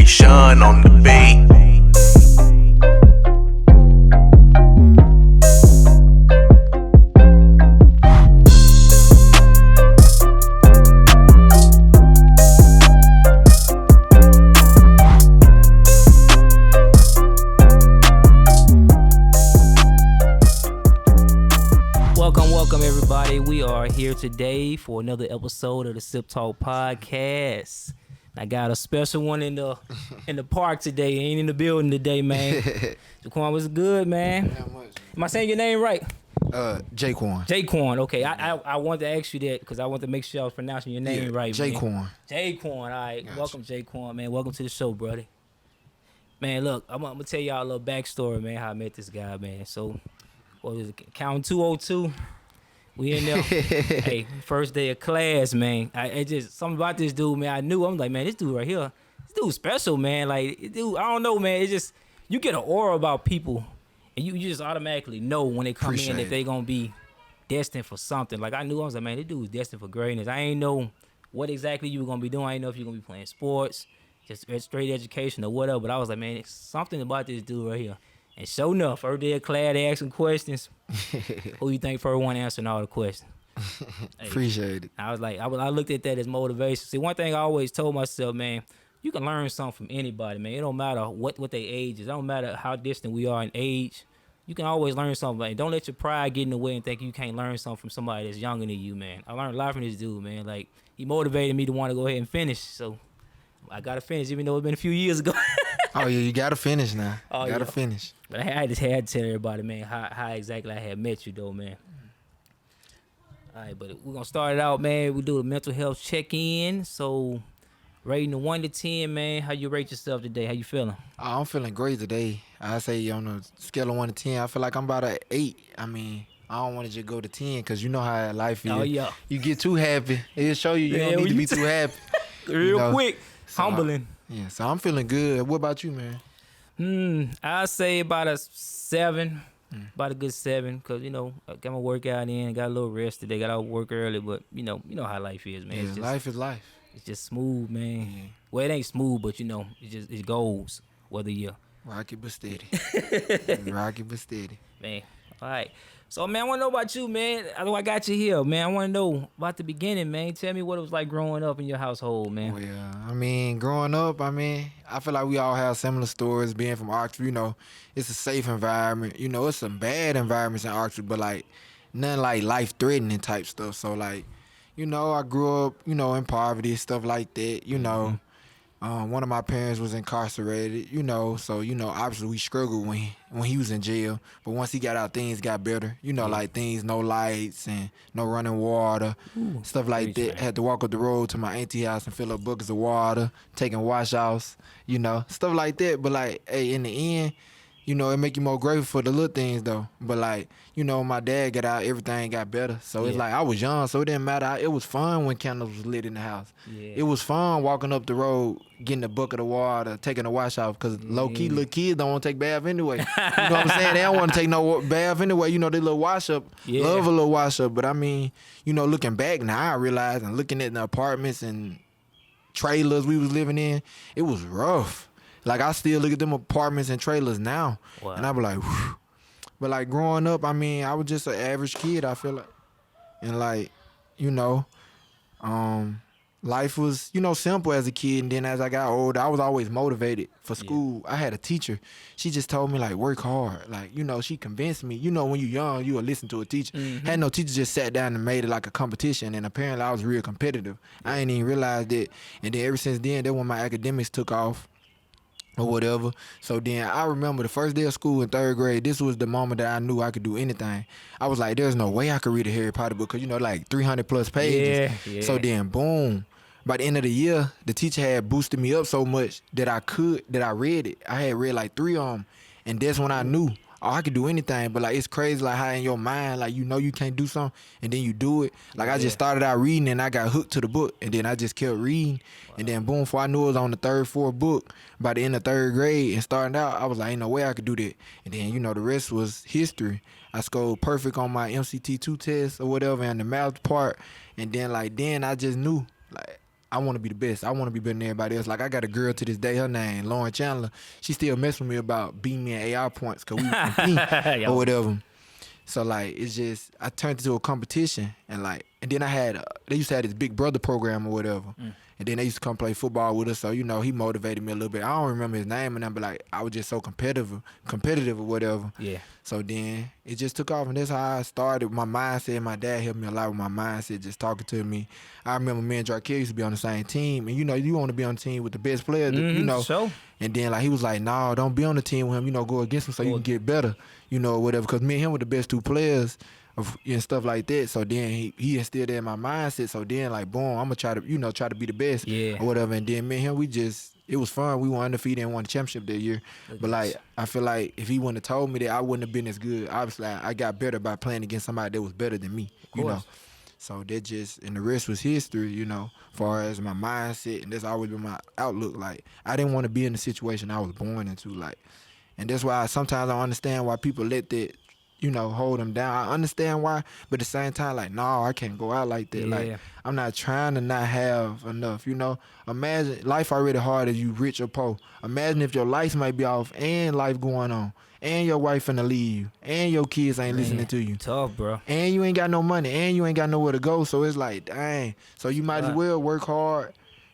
Sean on the beat. Welcome everybody. We are here today for another episode of the SIPTLK podcast. I got a special one in the park today. Ain't in the building today, man. Jaquan, what's good, man? Not much. Am I saying your name right? Jaquan. Jaquan. Okay, I wanted to ask you that because I wanted to make sure I was pronouncing your name right. Jaquan. Man. Jaquan. All right. Gotcha. Welcome, Jaquan, man. Welcome to the show, brother. Man, look, I'm gonna tell y'all a little backstory, man. How I met this guy, man. So, what was it? Counting 202. We in there. Hey, first day of class, man. It just something about this dude, man. I knew. I'm like, man, this dude right here, this dude's special, man. Like, dude, I don't know, man. It's just you get an aura about people, and you just automatically know when they come in that they gonna be destined for something. Like I knew, I was like, man, this dude's destined for greatness. I ain't know what exactly you were gonna be doing. I ain't know if you're gonna be playing sports, just straight education or whatever. But I was like, man, it's something about this dude right here. And sure enough, first day of class, they asking questions. Who you think first one answering all the questions? Hey, Appreciate it. I was like, I looked at that as motivation. See, one thing I always told myself, man, you can learn something from anybody, man. It don't matter what their age is. It don't matter how distant we are in age. You can always learn something. Man. Don't let your pride get in the way and think you can't learn something from somebody that's younger than you, man. I learned a lot from this dude, man. Like, he motivated me to want to go ahead and finish. So I got to finish, even though it's been a few years ago. Oh, yeah, you got to finish now. Oh, got to yeah. finish. But I just had to tell everybody, man, how exactly I had met you, though, man. All right, but we're going to start it out, man. We do a mental health check-in. So, rating of 1 to 10, man, how you rate yourself today? How you feeling? I'm feeling great today. I say on a scale of 1 to 10, I feel like I'm about an 8. I mean, I don't want to just go to 10 because you know how life is. Oh, yeah. You get too happy. It'll show you don't need to be too happy. Real quick. So Humbling. So I'm feeling good. What about you, man? I'd say about a 7, about a good 7, because, you know, I got my workout in, got a little rest today, got out of work early, but, you know how life is, man. Yeah, It's just, life is life. It's just smooth, man. Yeah. Well, it ain't smooth, but, you know, it goes, whether you're, Rocky but steady. Rocky but steady. man. All right. So, man, I want to know about you, man. I know I got you here, man. I want to know about the beginning, man. Tell me what it was like growing up in your household, man. Well, I mean, growing up, I feel like we all have similar stories being from Oxford. You know, it's a safe environment. You know, it's some bad environments in Oxford, but, like, nothing like life-threatening type stuff. So, like, you know, I grew up, you know, in poverty, stuff like that, you know. One of my parents was incarcerated, you know, so, you know, obviously we struggled when he was in jail. But once he got out, things got better. You know, like things, no lights and no running water, stuff like that. Had to walk up the road to my auntie house and fill up buckets of water, taking wash-offs, you know, stuff like that. But, like, hey, in the end, you know, it make you more grateful for the little things, though. But, like, you know, my dad got out, everything got better. So it's like I was young, so it didn't matter. It was fun when candles was lit in the house. Yeah. It was fun walking up the road, getting a bucket of water, taking a wash off, because low-key little kids don't want to take bath anyway. You know what I'm saying? They don't want to take no bath anyway. You know, they little wash up. Yeah. Love a little wash up. But, I mean, you know, looking back now, I realize, and looking at the apartments and trailers we was living in, it was rough. Like, I still look at them apartments and trailers now, and I be like, whew. But, like, growing up, I mean, I was just an average kid, I feel like. And, like, you know, life was, you know, simple as a kid. And then as I got older, I was always motivated for school. I had a teacher. She just told me, like, work hard. Like, you know, she convinced me. You know, when you're young, you will listen to a teacher. Had no teacher, just sat down and made it like a competition. And apparently I was real competitive. I ain't even realized that. And then ever since then, that's when my academics took off. Or whatever. So then I remember the first day of school in 3rd grade, this was the moment that I knew I could do anything. I was like, there's no way I could read a Harry Potter book because, you know, like 300 plus pages. Yeah. So then, boom. By the end of the year, the teacher had boosted me up so much that I read it. I had read like 3 of them. And that's when I knew, oh, I could do anything. But, like, it's crazy, like, how in your mind, like, you know you can't do something, and then you do it. Like, I just started out reading, and I got hooked to the book, and then I just kept reading. And then, boom, before I knew it was on the 3rd, 4th book, by the end of 3rd grade and starting out, I was like, ain't no way I could do that. And then, you know, the rest was history. I scored perfect on my MCT2 test or whatever, and the math part. And then, like, then I just knew, like, I want to be the best. I want to be better than everybody else. Like I got a girl to this day. Her name Lauren Chandler. She still mess with me about beating me in AI points because we was competing or Yo. whatever. So like it's just I turned it into a competition and then I had they used to have this Big Brother program or whatever, and then they used to come play football with us. So he motivated me a little bit. I don't remember his name and but like I was just so competitive or whatever. Yeah. So then it just took off, and that's how I started. My mindset, my dad helped me a lot with my mindset, just talking to me. I remember me and Jaquan used to be on the same team, and you want to be on the team with the best player, So And then like he was like, "No, don't be on the team with him. Go against him so you can get better. Whatever." Because me and him were the best two players and stuff like that. So then he instilled that in my mindset. So then like boom, I'm gonna try to be the best or whatever. And then me and him, it was fun. We won undefeated and won the championship that year. But like I feel like if he wouldn't have told me that, I wouldn't have been as good. Obviously, I got better by playing against somebody that was better than me. So that and the rest was history, far as my mindset, and that's always been my outlook. Like, I didn't want to be in the situation I was born into, and that's why sometimes I understand why people let that, hold them down. I understand why, but at the same time, like, no, I can't go out like that. Yeah. Like, I'm not trying to not have enough, Imagine, life already hard as you rich or poor. Imagine if your lights might be off and life going on, and your wife finna leave you, and your kids ain't listening to you. Tough, bro. And you ain't got no money, and you ain't got nowhere to go. So it's like, dang. So you might as well work hard.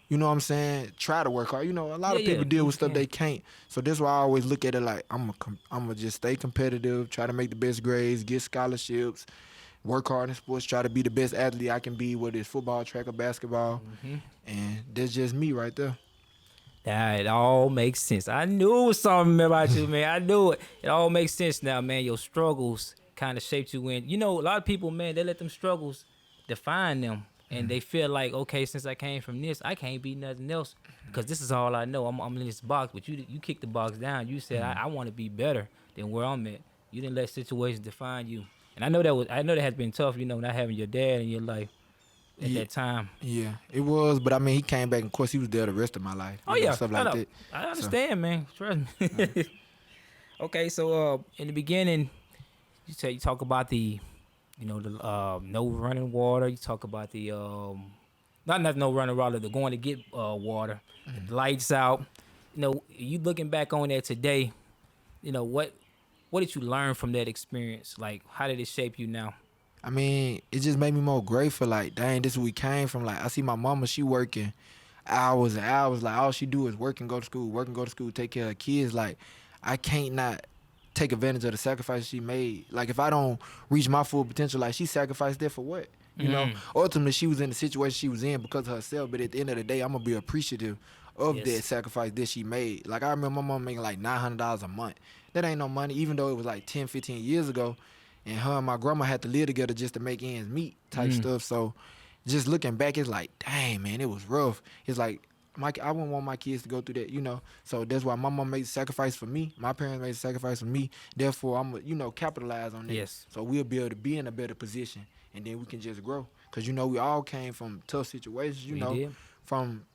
You know what I'm saying? Try to work hard. A lot of people deal with stuff they can't. So that's why I always look at it like I'm gonna just stay competitive, try to make the best grades, get scholarships, work hard in sports, try to be the best athlete I can be, whether it's football, track, or basketball. And that's just me right there. Yeah, it all makes sense. I knew it was something about you, man. I knew it. It all makes sense now, man. Your struggles kind of shaped you in. A lot of people, man, they let them struggles define them. And they feel like, okay, since I came from this, I can't be nothing else because this is all I know. I'm in this box. But you kicked the box down. You said, I want to be better than where I'm at. You didn't let situations define you. And I know that has been tough, not having your dad in your life at that time. Yeah, it was. But, I mean, he came back. And, of course, he was there the rest of my life. Stuff like that. I understand, man. Trust me. Okay, so in the beginning, you talk about the no running water. You talk about the not no running water. The going to get water. The lights out. You looking back on that today. What did you learn from that experience? Like, how did it shape you now? I mean, it just made me more grateful. Like, dang, this is where we came from. Like, I see my mama, she working hours and hours. Like, all she do is work and go to school, take care of her kids. Like, I can't not take advantage of the sacrifices she made. Like, if I don't reach my full potential, like, she sacrificed that for what? Ultimately, she was in the situation she was in because of herself. But at the end of the day, I'm going to be appreciative of that sacrifice that she made. Like, I remember my mom making like $900 a month. That ain't no money, even though it was like 10, 15 years ago. And her and my grandma had to live together just to make ends meet type stuff. So just looking back, it's like, dang, man, it was rough. It's like, I wouldn't want my kids to go through that, So that's why my mom made a sacrifice for me. My parents made a sacrifice for me. Therefore, I'm going to capitalize on that. Yes. So we'll be able to be in a better position. And then we can just grow. Because, we all came from tough situations,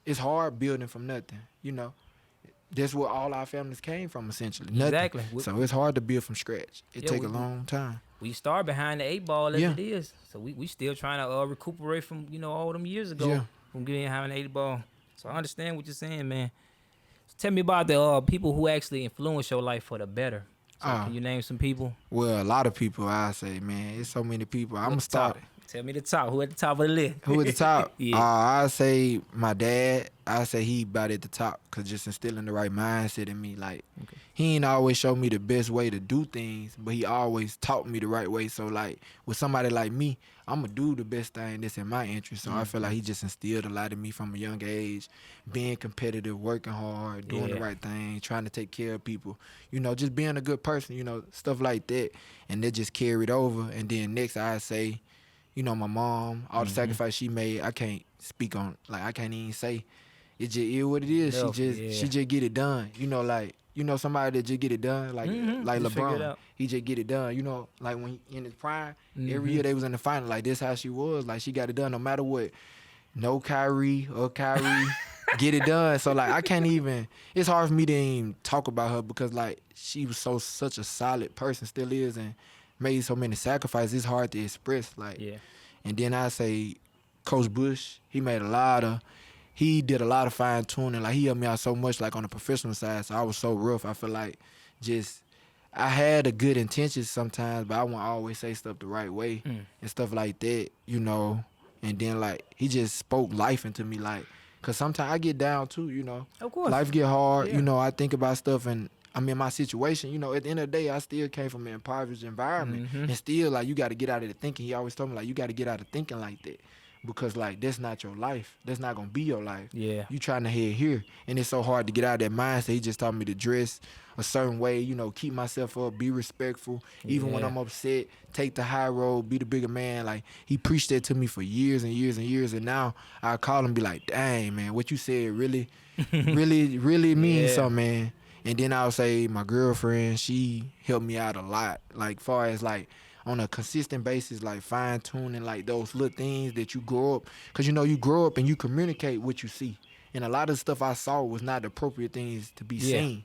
it's hard building from nothing, That's where all our families came from, essentially. Nothing. Exactly. So it's hard to build from scratch. It take a long time. We start behind the 8 ball as it is. So we still trying to recuperate from, all them years ago from getting behind the 8 ball. So I understand what you're saying, man. So tell me about the people who actually influence your life for the better. So can you name some people? Well, a lot of people, I say, man. It's so many people. I'm going to start. Tell me the top. Who at the top of the list? Who at the top? Yeah. I say my dad. I say he about at the top because just instilling the right mindset in me. Like, he ain't always show me the best way to do things, but he always taught me the right way. So, like, with somebody like me, I'm going to do the best thing that's in my interest. So I feel like he just instilled a lot in me from a young age, being competitive, working hard, doing the right thing, trying to take care of people, just being a good person, stuff like that. And that just carried over. And then next, I say, my mom, all the sacrifice she made, I can't speak on, like, I can't even say. It just is what it is. She just get it done. Somebody that just get it done, like LeBron. He just get it done. Like when he in his prime, every year they was in the final. Like, this how she was. Like, she got it done no matter what. No Kyrie or Kyrie, get it done. So, like, I can't even, it's hard for me to even talk about her because, like, she was such a solid person, still is, and made so many sacrifices. It's hard to express. Like, and then I say Coach Bush, he made a lot of, he did a lot of fine tuning. Like he helped me out so much, like on the professional side. So I was so rough. I feel like just I had a good intentions sometimes, but I won't always say stuff the right way and stuff like that, you know. And then like he just spoke life into me, like, cause sometimes I get down too, you know. Of course. Life get hard, Yeah. you know. I think about stuff, and I'm in my situation, you know. At the end of the day, I still came from an impoverished environment, and still like you got to get out of the thinking. He always told me like you got to get out of thinking like that, because like that's not your life. That's not gonna be your life. Yeah. You trying to head here, and it's so hard to get out of that mindset. He just taught me to dress a certain way, you know, keep myself up, be respectful, even when Yeah. I'm upset, take the high road, be the bigger man. Like he preached that to me for years and years and years, and now I call him and be like, dang man, what you said really, really means Yeah. something, man. And then I'll say my girlfriend, she helped me out a lot, like far as like on a consistent basis, like fine tuning like those little things that you grow up, cause you know you grow up and you communicate what you see, and a lot of stuff I saw was not the appropriate things to be seen.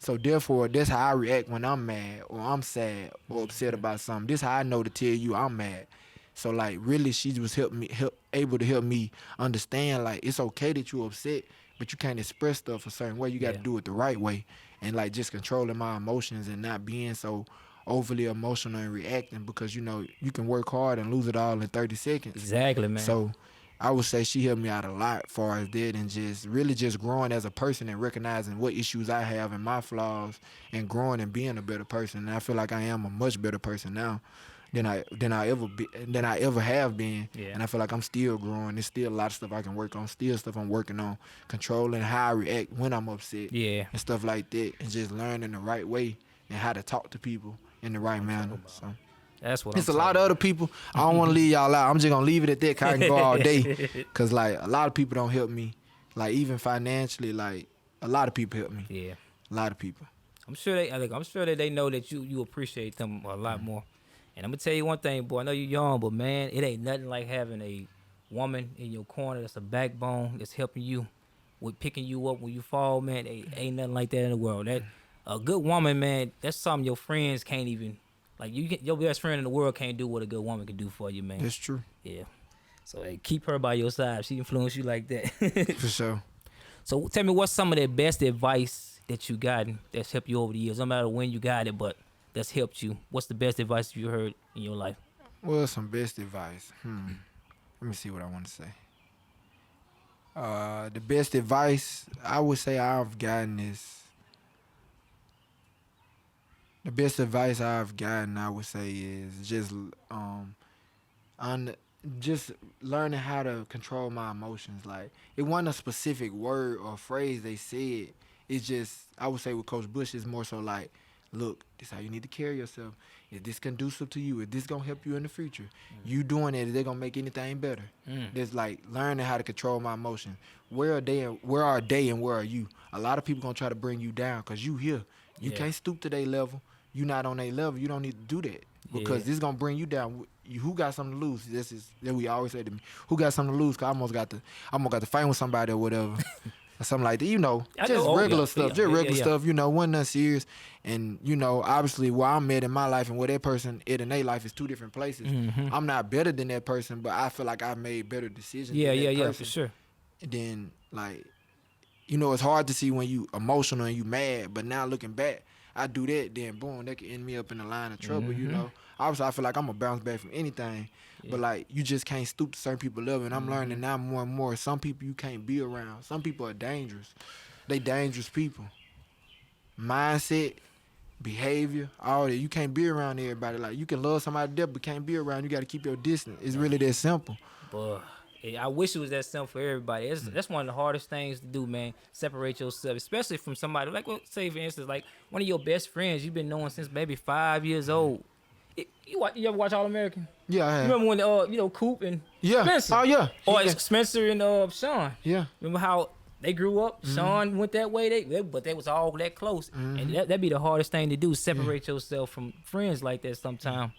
So therefore, that's how I react when I'm mad or I'm sad or upset about something. This how I know to tell you I'm mad. So like really, she was able to help me understand like it's okay that you're upset, but you can't express stuff a certain way. You got to Yeah. do it the right way, and like just controlling my emotions and not being so overly emotional and reacting, because you know you can work hard and lose it all in 30 seconds. Exactly, man. So I would say she helped me out a lot far as that, and just really just growing as a person and recognizing what issues I have and my flaws, and growing and being a better person. And I feel like I am a much better person now than I ever have been. Yeah. And I feel like I'm still growing. There's still a lot of stuff I can work on. Still stuff I'm working on, controlling how I react when I'm upset. Yeah. And stuff like that, and just learning the right way and how to talk to people in the right manner. So That's what it's a I'm lot of other people. I don't want to leave y'all out. I'm just gonna leave it at that. 'Cause I can go all day. Cause like a lot of people don't help me. Like even financially, like a lot of people help me. Yeah. A lot of people. I'm sure that they know that you appreciate them a lot more. And I'm gonna tell you one thing, boy. I know you're young, but man, it ain't nothing like having a woman in your corner that's a backbone that's helping you with picking you up when you fall, man. Ain't nothing like that in the world. That a good woman, man. That's something your friends can't even like. Your best friend in the world can't do what a good woman can do for you, man. That's true. Yeah. So hey, keep her by your side. She influenced you like that. For sure. So tell me, what's some of the best advice that you gotten that's helped you over the years? No matter when you got it, but that's helped you. What's the best advice you heard in your life? Well, some best advice. Let me see what I want to say. The best advice I would say I've gotten is the best advice I've gotten. I would say is just just learning how to control my emotions. Like it wasn't a specific word or phrase they said. It's just I would say with Coach Bush it's more so like, look, this how you need to carry yourself. Is this conducive to you? Is this gonna help you in the future? You doing it, is they gonna make anything better? It's like learning how to control my emotions. Where are they and where are you? A lot of people gonna try to bring you down because you here. You Yeah. can't stoop to their level. You not on their level. You don't need to do that because Yeah. this gonna bring you down. Who got something to lose? This is that we always say to me. Who got something to lose? Cause I almost got to fight with somebody or whatever. Or something like that, you know, I just know. Oh, regular yeah, stuff, yeah, just yeah, regular yeah. stuff, you know, wasn't nothing serious. And, you know, obviously where I'm at in my life and where that person at in their life is two different places. I'm not better than that person, but I feel like I made better decisions Yeah, than that yeah, person. for sure. And then, like, you know, it's hard to see when you emotional and you mad, but now looking back, I do that, then boom, that can end me up in a line of trouble, you know. Obviously, I feel like I'm going to bounce back from anything, but, like, you just can't stoop to certain people's level. And I'm learning now more and more, some people you can't be around. Some people are dangerous. They dangerous people. Mindset, behavior, all that. You can't be around everybody. Like, you can love somebody to death, but can't be around. You got to keep your distance. It's really that simple. But I wish it was that simple for everybody. That's one of the hardest things to do, man. Separate yourself, especially from somebody like, well, say for instance, like one of your best friends you've been knowing since maybe 5 years old. You ever watch All American? Yeah, I have. You remember when Coop and Yeah. Spencer? Oh, yeah. Or Yeah. Spencer and Sean. Yeah. Remember how they grew up? Sean went that way, but they was all that close. And that'd be the hardest thing to do, separate yourself from friends like that sometime.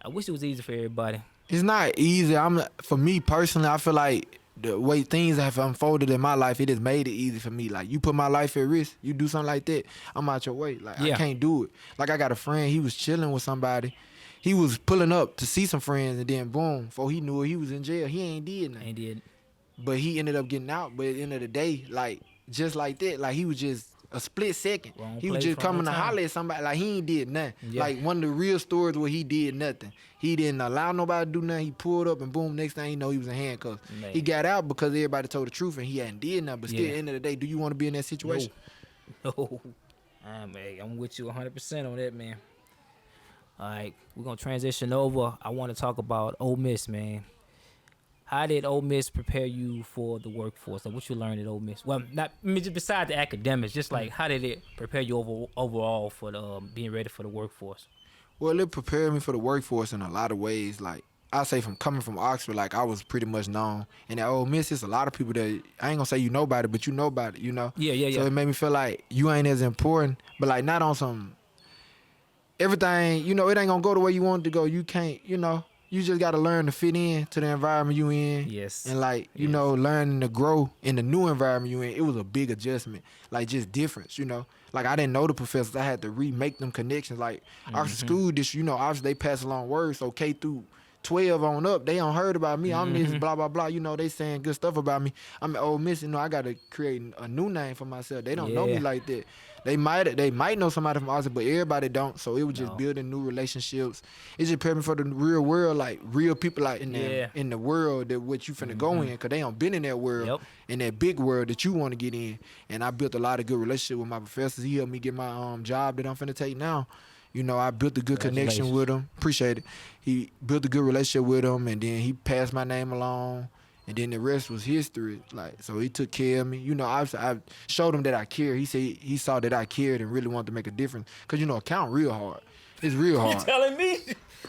I wish it was easy for everybody. It's not easy. For me personally, I feel like the way things have unfolded in my life, it has made it easy for me. Like, you put my life at risk, you do something like that, I'm out your way. Like, Yeah. I can't do it. Like, I got a friend, he was chilling with somebody. He was pulling up to see some friends, and then boom, before he knew it, he was in jail. He ain't did nothing. And did but he ended up getting out. But at the end of the day, like just like that, like he was just a split second. Wrong He was place, just wrong coming to time. holler at somebody. Like he ain't did nothing. Yeah. Like one of the real stories where he did nothing. He didn't allow nobody to do nothing. He pulled up and boom, next thing you know, he was in handcuffs. Man. He got out because everybody told the truth and he hadn't did nothing. But still, Yeah. at the end of the day, do you want to be in that situation? No. I'm with you 100% on that, man. All right, we're gonna transition over. I want to talk about Ole Miss, man. How did Ole Miss prepare you for the workforce? Like, what you learned at Ole Miss? Well, not I mean, just besides the academics, just like how did it prepare you overall for the, being ready for the workforce? Well, it prepared me for the workforce in a lot of ways. Like I say, from coming from Oxford, like I was pretty much known. And at Ole Miss, it's a lot of people that I ain't gonna say you know about it, but you know about it. You know. Yeah. So it made me feel like you ain't as important, but like not on some everything. You know, it ain't gonna go the way you want it to go. You can't. You know, you just gotta learn to fit in to the environment you in. Yes. And like you Yes. know, learning to grow in the new environment you in. It was a big adjustment. Like just difference. You know. Like I didn't know the professors. I had to remake them connections. Like Oxford School District, you know, obviously they pass along words. So K through 12 on up, they don't heard about me. I'm this blah blah blah. You know, they saying good stuff about me. I'm at Ole Miss. You know, I got to create a new name for myself. They don't know me Yeah. like that. They might know somebody from Oxford, but everybody don't. So it was just No. building new relationships. It just prepared me for the real world, like real people like Yeah. in the world that what you finna go in, cause they don't been in that world, Yep. in that big world that you want to get in. And I built a lot of good relationship with my professors. He helped me get my job that I'm finna take now. You know, I built a good connection with him. Appreciate it. He built a good relationship with him, and then he passed my name along. And then the rest was history. Like, so he took care of me. You know, I showed him that I cared. He said he saw that I cared and really wanted to make a difference. Cause you know, account real hard. It's real You hard. telling me?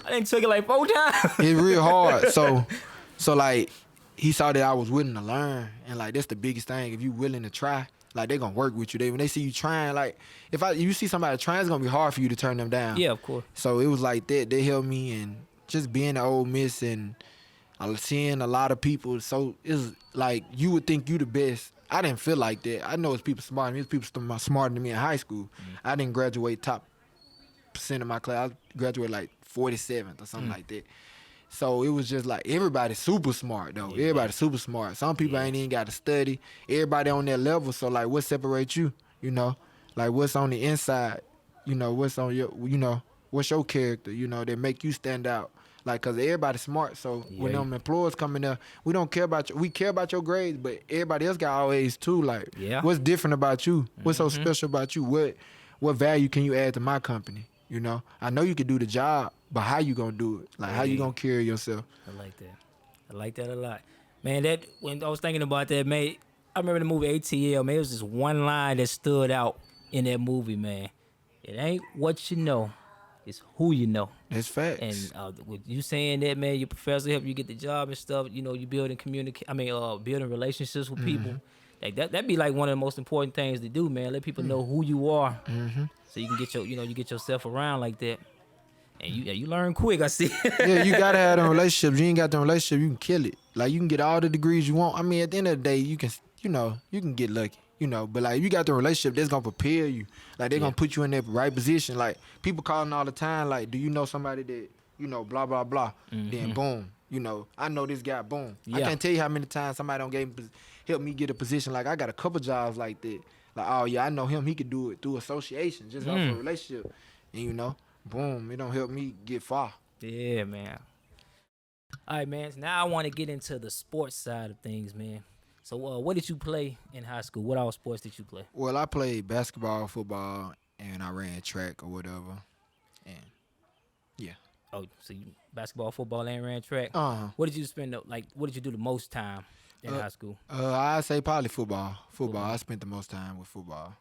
I didn't took it like 4 times. It's real hard. So like he saw that I was willing to learn, and like that's the biggest thing. If you willing to try, like they gonna work with you. When they see you trying, like if you see somebody trying, it's gonna be hard for you to turn them down. Yeah, of course. So it was like that. They helped me, and just being at Ole Miss and I was seeing a lot of people. So it's like you would think you the best. I didn't feel like that. I know it's people smarter than me. It's people smarter than me in high school. I didn't graduate top percent of my class. I graduated like 47th or something like that. So it was just like everybody's super smart though. Yeah. Everybody's super smart. Some people ain't even got to study. Everybody on that level. So like, what separates you? You know, like what's on the inside? You know, what's on your? You know, what's your character? You know, that make you stand out. Like, cause everybody's smart. So when Yeah. them employers come in there, we don't care about you. We care about your grades, but everybody else got all A's too. Like, Yeah. what's different about you? What's so special about you? What value can you add to my company? You know, I know you can do the job, but how you gonna do it? Like, how you Hey. gonna carry yourself? I like that. I like that a lot. Man, that when I was thinking about that, man, I remember the movie ATL, man, it was just one line that stood out in that movie, man. It ain't what you know, it's who you know. That's facts. And with you saying that, man, your professor helped you get the job and stuff. You know, you building building relationships with people. Like that'd be like one of the most important things to do, man. Let people know who you are, so you can get you get yourself around like that. And you learn quick, I see. Yeah, you gotta have them relationships. You ain't got them relationship, you can kill it. Like you can get all the degrees you want. I mean, at the end of the day, you can get lucky. But like if you got the relationship, that's gonna prepare you. Like they're gonna put you in that right position. Like people calling all the time, like, do you know somebody that, blah, blah, blah. Then boom, I know this guy, boom. I Yeah. can't tell you how many times somebody don't help me get a position. Like I got a couple jobs like that. Like, oh yeah, I know him, he could do it through association, just off a relationship. And boom, it don't help me get far. Yeah, man. All right, man. So now I want to get into the sports side of things, man. So, what did you play in high school? What all sports did you play? Well, I played basketball, football, and I ran track or whatever. And yeah. Oh, so you basketball, football, and ran track. Uh-huh. What did you spend? What did you do the most time in high school? I say probably football. Football. I spent the most time with football.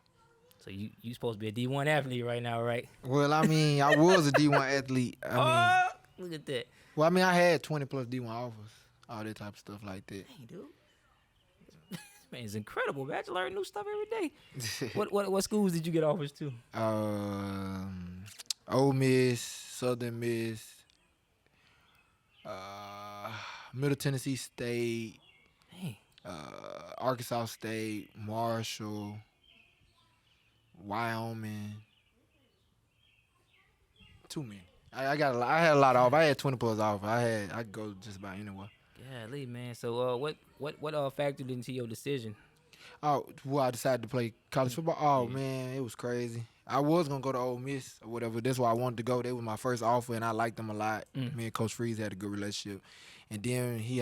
So you supposed to be a D1 athlete right now, right? Well, I mean, I was a D1 athlete. Look at that. Well, I mean, I had 20 plus D1 offers, all that type of stuff like that. Hey, dude. This man is incredible, man. I learn new stuff every day. What schools did you get offers to? Ole Miss, Southern Miss, Middle Tennessee State, Hey, Arkansas State, Marshall, Wyoming. Too many. I had a lot off. I had 20 plus off. I could go just about anywhere. Golly, man. So what factored into your decision? Oh, well, I decided to play college Mm, football. Oh yeah. man, it was crazy. I was gonna go to Ole Miss or whatever. That's why I wanted to go. They was my first offer, and I liked them a lot. Mm. Me and Coach Freeze had a good relationship, and then he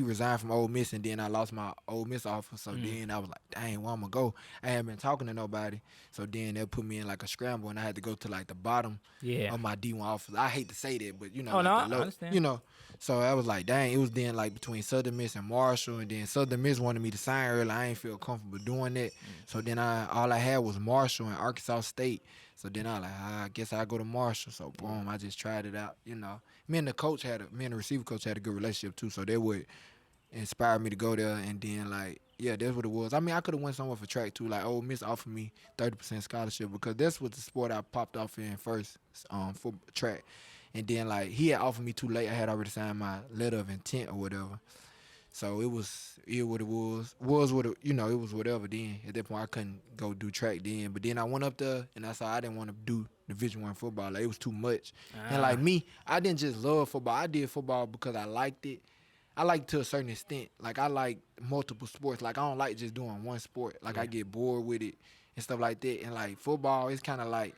resigned from Ole Miss, and then I lost my Ole Miss offer. So Mm. then I was like, dang, where I'm gonna go? I hadn't been talking to nobody, so then they put me in like a scramble, and I had to go to like the bottom Yeah. of my D1 offers. I hate to say that, but Oh no, like the I low, understand. So I was like, dang, it was then like between Southern Miss and Marshall, and then Southern Miss wanted me to sign early. I ain't feel comfortable doing that. So then all I had was Marshall and Arkansas State. So then I like, I guess I go to Marshall. So boom, I just tried it out. Me and the receiver coach had a good relationship too. So they would inspire me to go there, and then like, yeah, that's what it was. I mean, I could have went somewhere for track too. Like, Ole Miss offered me 30% scholarship because that's what the sport I popped off in first, for track. And then like he had offered me too late. I had already signed my letter of intent or whatever. So what it was. Was what it, it was whatever then. At that point I couldn't go do track then. But then I went up there and I saw I didn't want to do Division I football. Like it was too much. And like Ah. me, I didn't just love football. I did football because I liked it. I like to a certain extent. Like I like multiple sports. Like I don't like just doing one sport. Like I Yeah. get bored with it and stuff like that. And like football, it's kind of like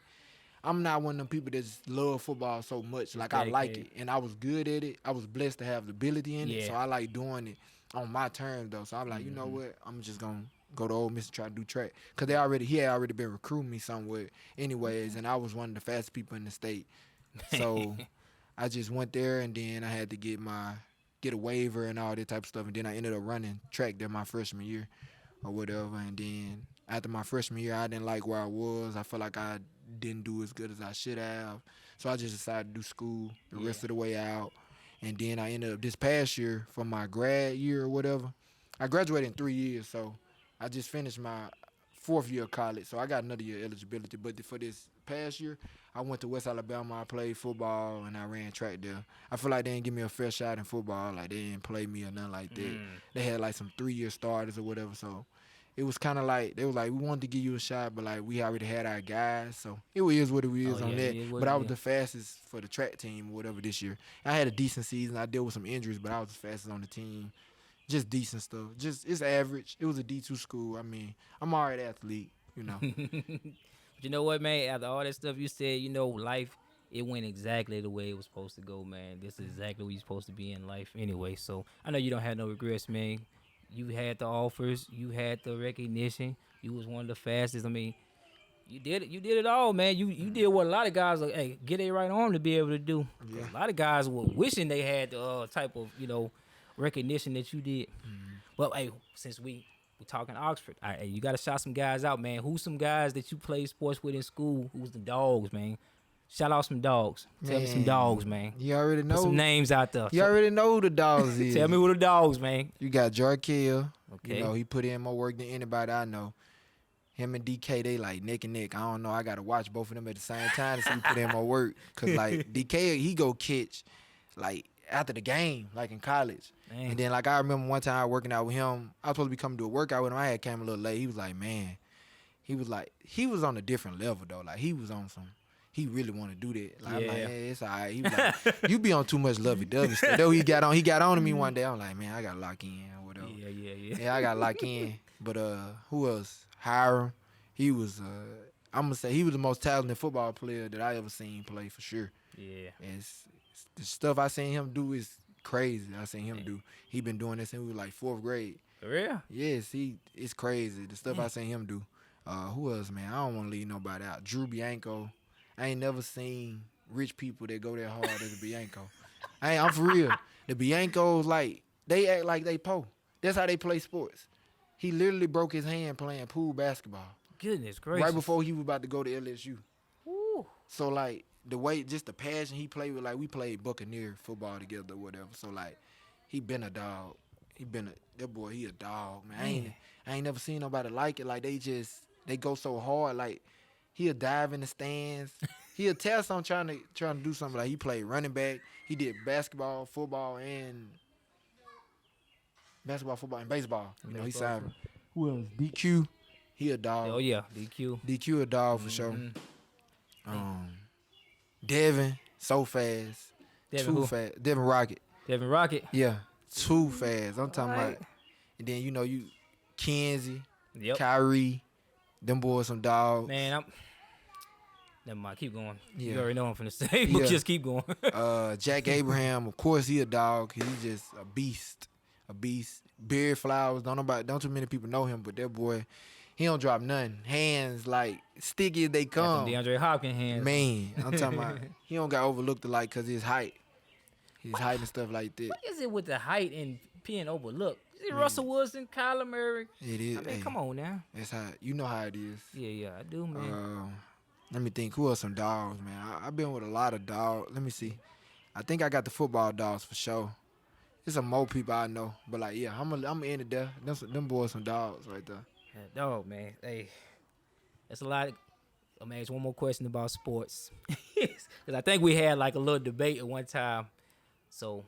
I'm not one of them people that just love football so much. Just Like I like dedicated. it, and I was good at it. I was blessed to have the ability in it, so Yeah. I like doing it on my terms though. So I'm like, you know Mm-hmm. what? I'm just gonna go to Ole Miss and try to do track because he had already been recruiting me somewhere, anyways, and I was one of the fastest people in the state. So I just went there, and then I had to get a waiver and all that type of stuff, and then I ended up running track there my freshman year or whatever. And then after my freshman year, I didn't like where I was. I felt like I didn't do as good as I should have. So I just decided to do school the Yeah. rest of the way out. And then I ended up this past year for my grad year or whatever. I graduated in 3 years, so I just finished my fourth year of college. So I got another year eligibility. But for this past year, I went to West Alabama. I played football and I ran track there. I feel like they didn't give me a fair shot in football. Like they didn't play me or nothing like that. Mm. They had like some 3 year starters or whatever. So it was kind of like they was like we wanted to give you a shot, but like we already had our guys, so it is what it Oh is on yeah. that. It is what But it I was is. the fastest for the track team or whatever this year. I had a decent season. I dealt with some injuries, but I was the fastest on the team. Just decent stuff. Just it's average. It was a D2 school. I mean, I'm an alright athlete, you know. But you know what, man? After all that stuff you said, life it went exactly the way it was supposed to go, man. This is exactly where you're supposed to be in life, anyway. So I know you don't have no regrets, man. You had the offers, you had the recognition. You was one of the fastest. I mean, you did it. You did it all, man. You did what a lot of guys like. Hey, get a right arm to be able to do. Because Yeah. a lot of guys were wishing they had the type of recognition that you did. Well, hey, since we talking Oxford, hey, you got to shout some guys out, man. Who's some guys that you played sports with in school? Who's the dogs, man? Shout out some dogs. Tell me some dogs, man. You already Put some know. names out there. You already know who the dogs is. Tell me who the dogs, man. You got Jarkill. Okay. He put in more work than anybody I know. Him and DK, they like neck and neck. I don't know. I gotta watch both of them at the same time to see who put in more work. Cause like DK, he go catch like after the game, like in college. Man. And then like I remember one time working out with him. I was supposed to be coming to a workout with him. I had came a little late. He was like, man, he was on a different level though. Like he was on some. He really want to do that. Like, I'm like, Yeah. it's all right. He was like, you be on too much lovey-dovey stuff. Though he got on to me one day. I'm like, man, I gotta lock in or whatever. Yeah. Yeah, I got locked in. But who else? Hiram. He was I'm gonna say he was the most talented football player that I ever seen play for sure. Yeah. And the stuff I seen him do is crazy. I seen him do. He been doing this since we was like fourth grade. For real? Yes, it's crazy. The stuff I seen him do. Who else, man? I don't want to leave nobody out. Drew Bianco. I ain't never seen rich people that go that hard as a Bianco. I'm for real. The Biancos, like, they act like they po. That's how they play sports. He literally broke his hand playing pool basketball Goodness gracious. right before he was about to go to LSU. Woo. So, like, the way, just the passion he played with, like, we played Buccaneer football together or whatever. So, like, he been a dog. That boy, he a dog, man. I ain't never seen nobody like it. Like, they go so hard. Like, he'll dive in the stands. He'll tell someone trying to do something. Like, he played running back. He did basketball, football, and baseball. He signed. Who else? DQ. He a dog. Oh yeah, DQ. DQ a dog for sure. Devin, so fast. Devin Too who? fast. Devin Rocket. Devin Rocket. Yeah, too fast. I'm talking Alright. about. And then you Kenzie, Yep. Kyrie, them boys some dogs. Man, I'm. Never mind. Keep going. Yeah. You already know I'm finna say, but Yeah. just keep going. Jack Abraham, of course, he a dog. He's just a beast. A beast. Beard Flowers, don't too many people know him, but that boy, he don't drop nothing. Hands like sticky as they Got them come. DeAndre Hopkins hands. Man, I'm talking about he don't got overlooked like cause his height. His height and stuff like that. What is it with the height and being overlooked? Is it Russell Wilson, Kyler Murray? It is. I mean, Hey, come on now. that's how you know how it is. Yeah, I do, man. Let me think. Who else some dogs, man? I've been with a lot of dogs. Let me see. I think I got the football dogs for sure. There's some more people I know, but like, yeah, I'm in it there. Them boys some dogs right there. Yeah, dog, man. Hey, that's a lot. I'm gonna ask one more question about sports, because I think we had like a little debate at one time. So,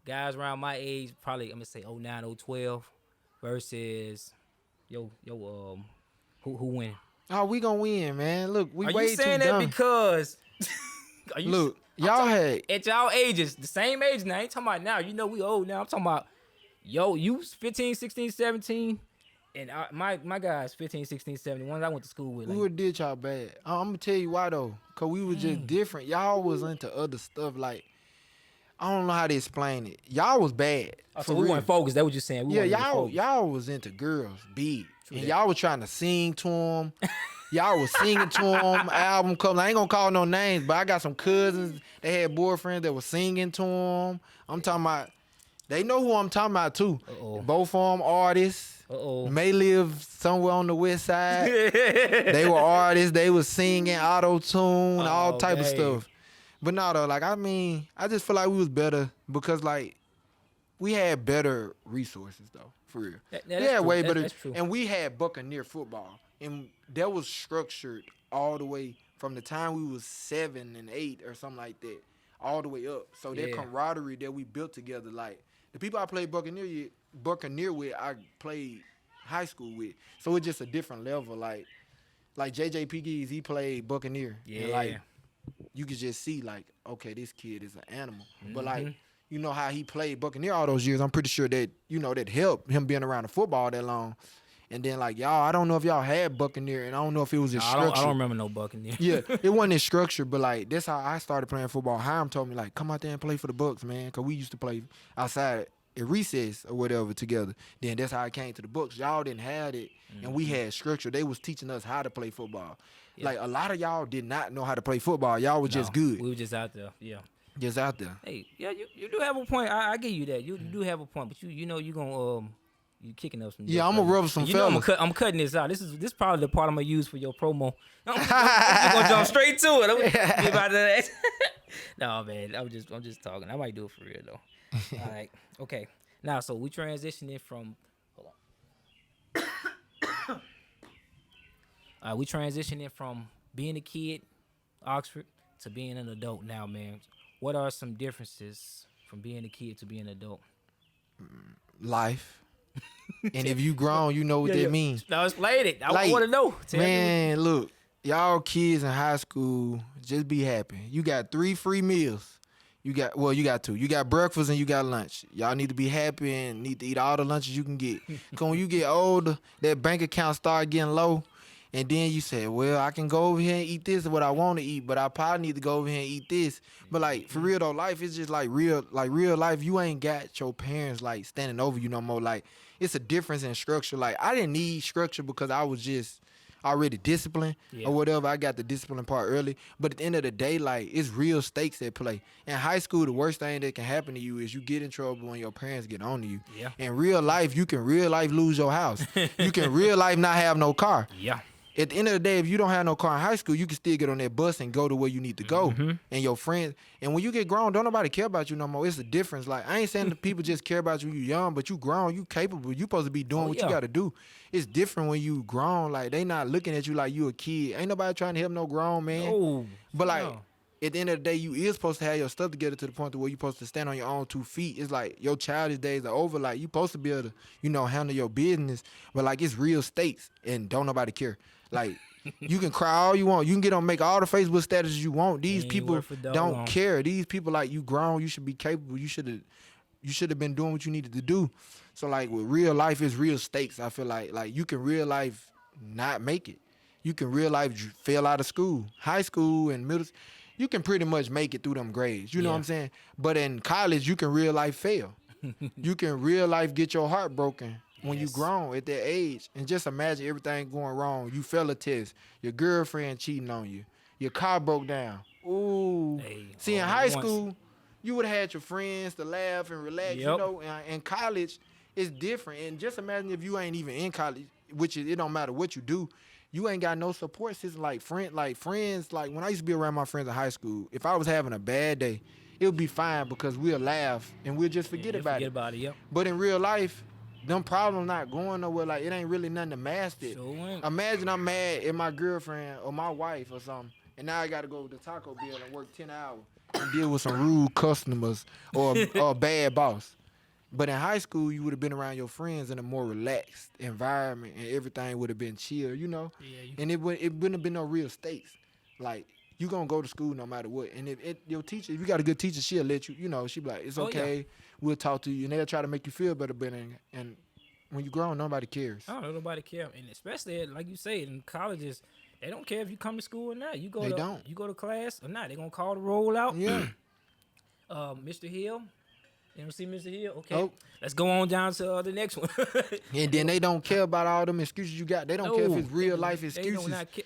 guys around my age, probably I'm gonna say 09, 012 versus who winning? Oh, we gonna win, man. Look, we Are way you saying too that dumb. because? Are you Look, I'm y'all talking- had at y'all ages, the same age now. I ain't talking about now. You know we old now. I'm talking about you 15, 16, 17. And my guys 15, 16, 17. Ones I went to school with. we Like, would did y'all bad. I'm gonna tell you why though, cause we was just different. Y'all was into other stuff. Like I don't know how to explain it. Y'all was bad. oh, for so we real. weren't focused. That's what you're saying. We Yeah, weren't really y'all focused. y'all was into girls, big, and that. y'all was trying to sing to them. Y'all was singing to them. Album cover. I ain't gonna call no names, but I got some cousins. They had boyfriends that was singing to them. I'm talking about. They know who I'm talking about too. Uh-oh. Both of them artists. Uh-oh. May live somewhere on the west side. They were artists. They was singing auto tune, all type of man. stuff. But no, though, like I mean, I just feel like we was better because like we had better resources though, for real. That- We that's had true. way That's- better, that's true. and we had Buccaneer football, and that was structured all the way from the time we was 7 and 8 or something like that, all the way up. So that Yeah. camaraderie that we built together, like the people I played Buccaneer with, I played high school with. So it's just a different level. Like JJ Pegues, he played Buccaneer. Yeah. And like you could just see like, okay, this kid is an animal. But Mm-hmm. like, you know how he played Buccaneer all those years. I'm pretty sure that, that helped him being around the football that long. And then like y'all, I don't know if y'all had Buccaneer, and I don't know if it was in I structure. don't remember no Buccaneer. Yeah, it wasn't in structure, but like that's how I started playing football. Hiram told me like, come out there and play for the Bucks, man, cause we used to play outside at recess or whatever together. Then that's how I came to the Bucks. Y'all didn't have it, and we had structure. They was teaching us how to play football. Yeah. Like a lot of y'all did not know how to play football. Y'all was just good, We were just out there. Yeah. just out there. Hey, yeah, you do have a point. I give you that. You do have a point, but you know you gonna you kicking up some. Yeah, dust I'ma right now. rub some You know fellas. I'm cutting this out. This is probably the part I'm gonna use for your promo. I'm gonna jump straight to it. I'm gonna give out that. No, man, I'm just talking. I might do it for real though. All right, okay. Now, so we transitioning from. Hold on. All right, we transitioning from being a kid, Oxford, to being an adult now, man. What are some differences from being a kid to being an adult? Life, and if you grown, you know what that means. Now explain it. I Like, want to know. Tell me. Man, look, y'all kids in high school, just be happy. You got 3 free meals. You got two. You got breakfast and you got lunch. Y'all need to be happy and need to eat all the lunches you can get. Cause when you get older, that bank account start getting low. And then you say, well, I can go over here and eat this what I want to eat, but I probably need to go over here and eat this. But like for real though, life is just like real life. You ain't got your parents like standing over you no more. Like it's a difference in structure. Like I didn't need structure because I was just already disciplined or whatever. I got the discipline part early. But at the end of the day, like it's real stakes at play. In high school, the worst thing that can happen to you is you get in trouble when your parents get on to you. Yeah. In real life, you can real life lose your house. You can real life not have no car. Yeah. At the end of the day, if you don't have no car in high school, you can still get on that bus and go to where you need to go. Mm-hmm. And your friends. And when you get grown, don't nobody care about you no more. It's a difference. Like I ain't saying that people just care about you when you young, but you grown, you capable. You supposed to be doing what you got to do. It's different when you grown. Like they not looking at you like you a kid. Ain't nobody trying to help no grown man. Oh. But like at the end of the day, you is supposed to have your stuff together to the point to where you supposed to stand on your own 2 feet. It's like your childish days are over. Like you supposed to be able to, handle your business. But like it's real stakes and don't nobody care. Like, you can cry all you want. You can get on make all the Facebook statuses you want. These Ain't people worth a dog don't on. care. These people like you grown. You should be capable. You should have been doing what you needed to do. So like with real life is real stakes. I feel like you can real life not make it. You can real life fail out of school, high school and middle. You can pretty much make it through them grades. You know Yeah. what I'm saying? But in college, you can real life fail. You can real life get your heart broken when you Yes. grown at that age. And just imagine everything going wrong. You fail a test. Your girlfriend cheating on you. Your car broke down. Ooh. Hey, See, in all at high once. school, you would have had your friends to laugh and relax. You Yep. know, in college, it's different. And just imagine if you ain't even in college, which is, it don't matter what you do. You ain't got no support system like friends. Like when I used to be around my friends in high school, if I was having a bad day, it would be fine because we'll laugh and we'll just forget Yeah, about forget it. about it. Yep. But in real life, them problems not going nowhere. Like it ain't really nothing to master it. Sure ain't. Imagine I'm mad at my girlfriend or my wife or something, and now I got to go to Taco Bell and work 10 hours and deal with some rude customers or a bad boss. But in high school, you would have been around your friends in a more relaxed environment, and everything would have been chill, you know. Yeah, you And it wouldn't have been no real stakes. Like you gonna go to school no matter what. And if your teacher, if you got a good teacher, she'll let you. You know, she'll be like, it's Oh, yeah. okay. We'll talk to you, and they'll try to make you feel better. But and when you grown, nobody cares. I don't know, nobody care, and especially like you say in colleges, they don't care if you come to school or not. You go They to don't. you go to class or not. They gonna call the roll out. Yeah. Mr. Hill. You don't see Mr. Hill? Okay. Oh. Let's go on down to the next one. And then they don't care about all them excuses you got. They don't care if it's real life They excuses. do not care.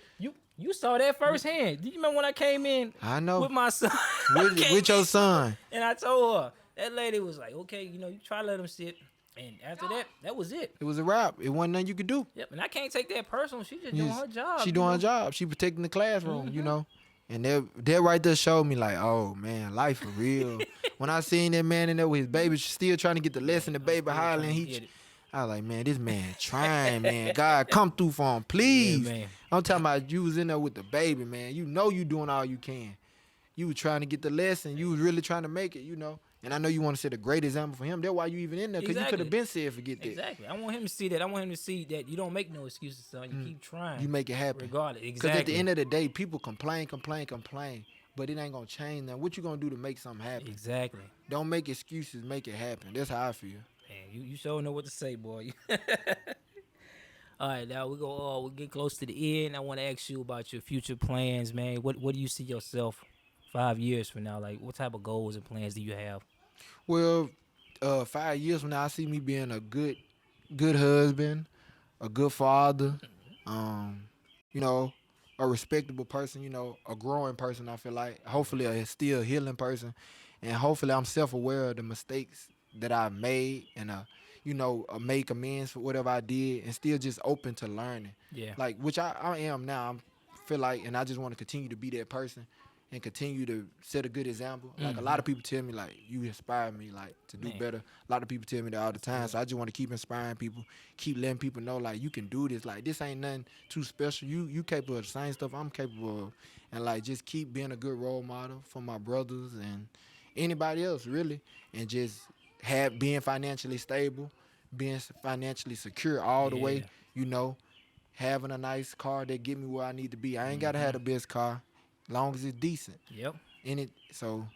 You saw that firsthand. Do you remember when I came in I know. with my son? With your son. And I told her, that lady was like, okay, you try to let him sit. And after that was it. It was a wrap. It wasn't nothing you could do. Yep. And I can't take that personal. She just doing her job. She you doing know? her job. She protecting the classroom, Mm-hmm. you know. And that right there showed me like, oh man, life for real. When I seen that man in there with his baby, still trying to get the lesson, the baby hollering, I was like, man, this man trying, man. God, come through for him, please. Yeah, man. I'm talking about you was in there with the baby, man. You know you doing all you can. You was trying to get the lesson. You was really trying to make it, you know. And I know you want to set a great example for him. That's why you even in there, because you could have been said forget that. Exactly. I want him to see that. I want him to see that you don't make no excuses, son. You keep trying. You make it happen. Regardless. Because Exactly. at the end of the day, people complain, but it ain't going to change them. What you going to do to make something happen? Exactly. Don't make excuses, make it happen. That's how I feel. Man, you sure know what to say, boy. All right, now we get close to the end. I want to ask you about your future plans, man. What do you see yourself 5 years from now? Like, what type of goals and plans do you have? Well, 5 years from now, I see me being a good husband, a good father, you know, a respectable person, you know, a growing person, I feel like. Hopefully a still healing person. And hopefully I'm self-aware of the mistakes that I've made and, make amends for whatever I did and still just open to learning. Yeah. Like, which I am now. I feel like, and I just want to continue to be that person and continue to set a good example. Like, a lot of people tell me, like, you inspire me, like, to do better. A lot of people tell me that all the time. So I just want to keep inspiring people, keep letting people know, like, you can do this. Like, this ain't nothing too special. You capable of the same stuff I'm capable of. And, like, just keep being a good role model for my brothers and anybody else, really. And just being financially stable, being financially secure all the way, you know, having a nice car that get me where I need to be. I ain't got to have the best car, long as it's decent. Yep. So,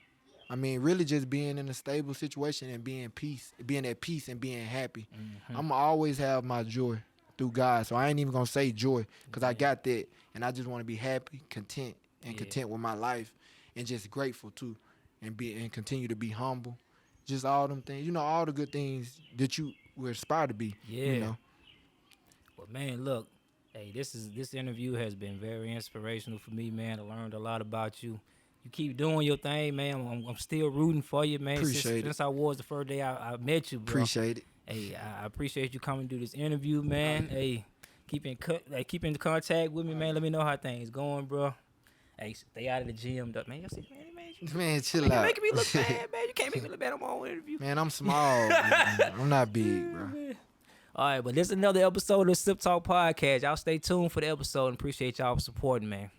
I mean, really just being in a stable situation and being at peace and being happy. I'm going to always have my joy through God. So I ain't even going to say joy because I got that. And I just want to be happy, content with my life and just grateful too. And continue to be humble. Just all them things. You know, all the good things that you would aspire to be. Yeah. You know? Well, man, look. Hey, this interview has been very inspirational for me, man. I learned a lot about you. You keep doing your thing, man. I'm still rooting for you, man. Since I was the first day I met you, bro. Appreciate it. Hey, I appreciate you coming to do this interview, man. Hey, keep in contact with me, man. Let me know how things going, bro. Hey, stay out of the gym, though, man. You see, Man, chill you're out. making me look bad, man. You can't make me look bad on my own interview. Man, I'm small. Man. I'm not big, bro. All right, but this is another episode of SIPTLK Podcast. Y'all stay tuned for the episode and appreciate y'all for supporting, man.